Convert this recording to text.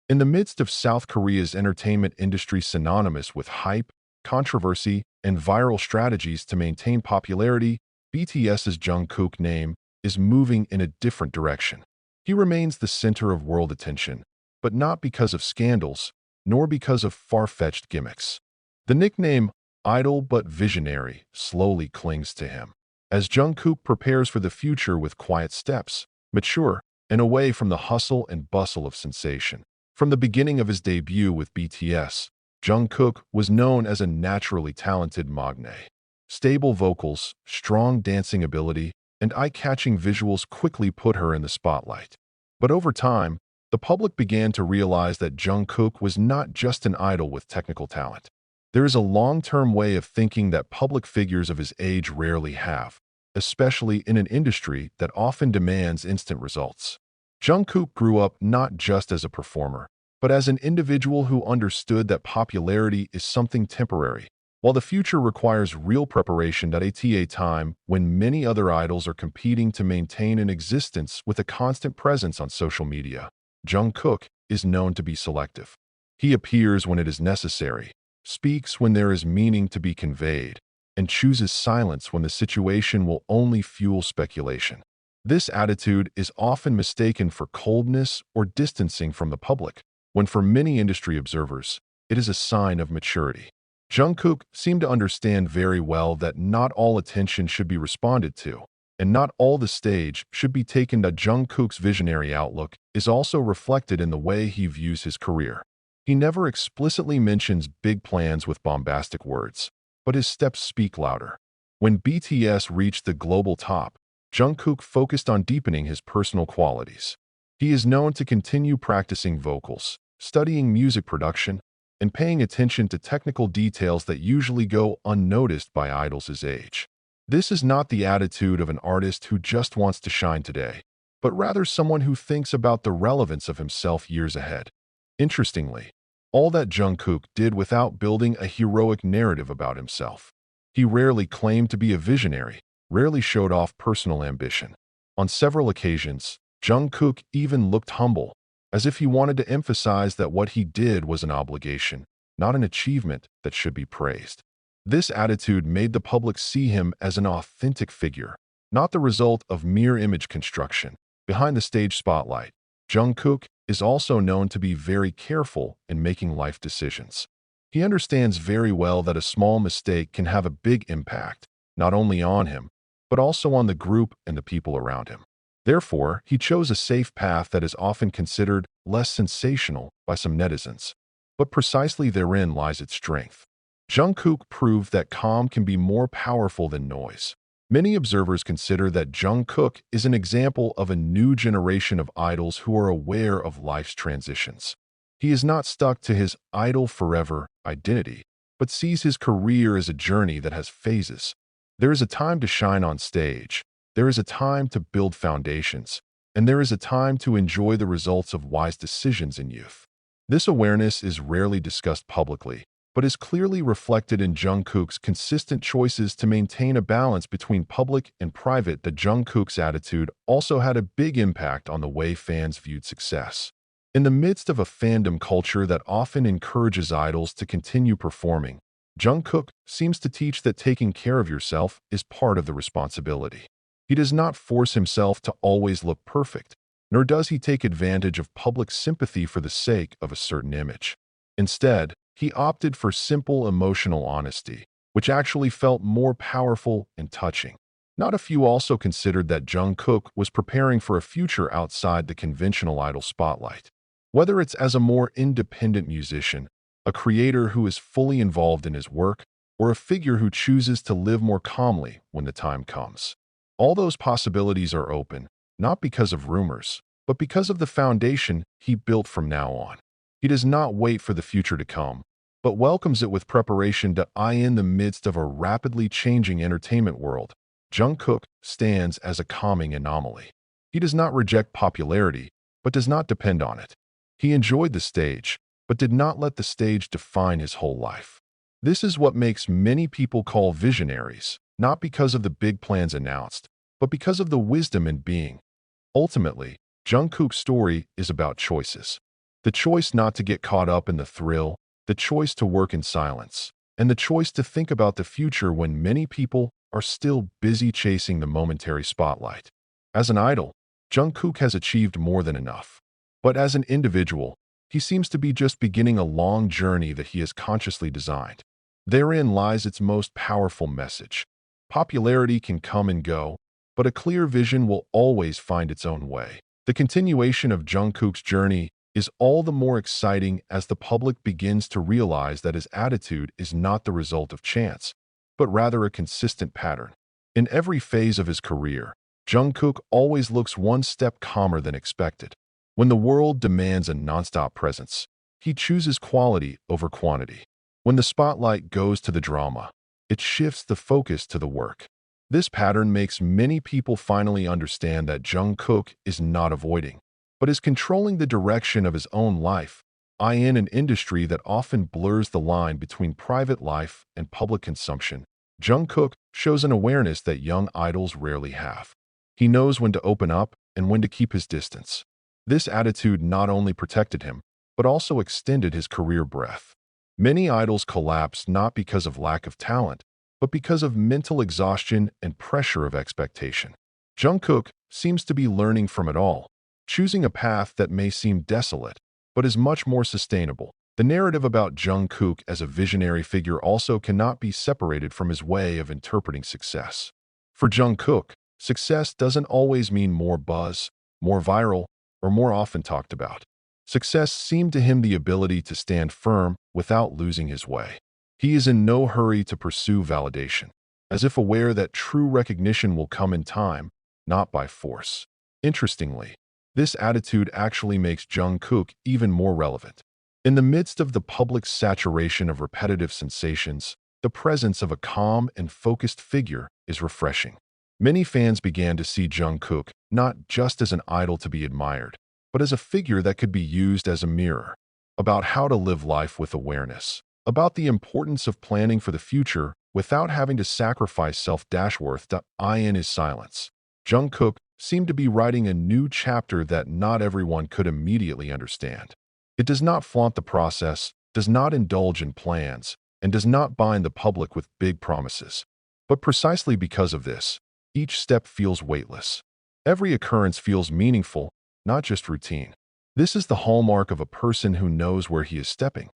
In the midst of South Korea's entertainment industry synonymous with hype, controversy, and viral strategies to maintain popularity, BTS's Jungkook name is moving in a different direction. He remains the center of world attention, but not because of scandals, nor because of far-fetched gimmicks. The nickname, idle but visionary, slowly clings to him. As Jungkook prepares for the future with quiet steps, mature, and away from the hustle and bustle of sensation. From the beginning of his debut with BTS, Jungkook was known as a naturally talented magne. Stable vocals, strong dancing ability, and eye-catching visuals quickly put her in the spotlight. But over time, the public began to realize that Jungkook was not just an idol with technical talent. There is a long-term way of thinking that public figures of his age rarely have, especially in an industry that often demands instant results. Jungkook grew up not just as a performer, but as an individual who understood that popularity is something temporary, while the future requires real preparation. At a time when many other idols are competing to maintain an existence with a constant presence on social media, Jungkook is known to be selective. He appears when it is necessary, speaks when there is meaning to be conveyed, and chooses silence when the situation will only fuel speculation. This attitude is often mistaken for coldness or distancing from the public, when for many industry observers, it is a sign of maturity. Jungkook seemed to understand very well that not all attention should be responded to, and not all the stage should be taken. Jungkook's visionary outlook is also reflected in the way he views his career. He never explicitly mentions big plans with bombastic words, but his steps speak louder. When BTS reached the global top, Jungkook focused on deepening his personal qualities. He is known to continue practicing vocals, studying music production, and paying attention to technical details that usually go unnoticed by idols his age. This is not the attitude of an artist who just wants to shine today, but rather someone who thinks about the relevance of himself years ahead. Interestingly, all that Jungkook did without building a heroic narrative about himself. He rarely claimed to be a visionary, rarely showed off personal ambition. On several occasions, Jungkook even looked humble, as if he wanted to emphasize that what he did was an obligation, not an achievement that should be praised. This attitude made the public see him as an authentic figure, not the result of mere image construction. Behind the stage spotlight, Jungkook is also known to be very careful in making life decisions. He understands very well that a small mistake can have a big impact, not only on him, but also on the group and the people around him. Therefore, he chose a safe path that is often considered less sensational by some netizens. But precisely therein lies its strength. Jungkook proved that calm can be more powerful than noise. Many observers consider that Jungkook is an example of a new generation of idols who are aware of life's transitions. He is not stuck to his idol forever identity, but sees his career as a journey that has phases. There is a time to shine on stage, there is a time to build foundations, and there is a time to enjoy the results of wise decisions in youth. This awareness is rarely discussed publicly, but is clearly reflected in Jungkook's consistent choices to maintain a balance between public and private. Jungkook's attitude also had a big impact on the way fans viewed success. In the midst of a fandom culture that often encourages idols to continue performing, Jungkook seems to teach that taking care of yourself is part of the responsibility. He does not force himself to always look perfect, nor does he take advantage of public sympathy for the sake of a certain image. Instead, he opted for simple emotional honesty, which actually felt more powerful and touching. Not a few also considered that Jungkook was preparing for a future outside the conventional idol spotlight. Whether it's as a more independent musician, a creator who is fully involved in his work, or a figure who chooses to live more calmly when the time comes. All those possibilities are open, not because of rumors, but because of the foundation he built from now on. He does not wait for the future to come, but welcomes it with preparation. In the midst of a rapidly changing entertainment world, Jungkook stands as a calming anomaly. He does not reject popularity, but does not depend on it. He enjoyed the stage, but did not let the stage define his whole life. This is what makes many people call visionaries, not because of the big plans announced, but because of the wisdom in being. Ultimately, Jungkook's story is about choices. The choice not to get caught up in the thrill, the choice to work in silence, and the choice to think about the future when many people are still busy chasing the momentary spotlight. As an idol, Jungkook has achieved more than enough. But as an individual, he seems to be just beginning a long journey that he has consciously designed. Therein lies its most powerful message. Popularity can come and go, but a clear vision will always find its own way. The continuation of Jungkook's journey is all the more exciting as the public begins to realize that his attitude is not the result of chance, but rather a consistent pattern. In every phase of his career, Jungkook always looks one step calmer than expected. When the world demands a nonstop presence, he chooses quality over quantity. When the spotlight goes to the drama, it shifts the focus to the work. This pattern makes many people finally understand that Jungkook is not avoiding, but is controlling the direction of his own life, in an industry that often blurs the line between private life and public consumption. Jungkook shows an awareness that young idols rarely have. He knows when to open up and when to keep his distance. This attitude not only protected him, but also extended his career breadth. Many idols collapse not because of lack of talent, but because of mental exhaustion and pressure of expectation. Jungkook seems to be learning from it all, choosing a path that may seem desolate, but is much more sustainable. The narrative about Jungkook as a visionary figure also cannot be separated from his way of interpreting success. For Jungkook, success doesn't always mean more buzz, more viral, or more often talked about. Success seemed to him the ability to stand firm without losing his way. He is in no hurry to pursue validation, as if aware that true recognition will come in time, not by force. Interestingly, this attitude actually makes Jungkook even more relevant. In the midst of the public's saturation of repetitive sensations, the presence of a calm and focused figure is refreshing. Many fans began to see Jungkook not just as an idol to be admired, but as a figure that could be used as a mirror, about how to live life with awareness, about the importance of planning for the future without having to sacrifice self-worth in his silence. Jungkook seemed to be writing a new chapter that not everyone could immediately understand. It does not flaunt the process, does not indulge in plans, and does not bind the public with big promises. But precisely because of this, each step feels weightless. Every occurrence feels meaningful, not just routine. This is the hallmark of a person who knows where he is stepping.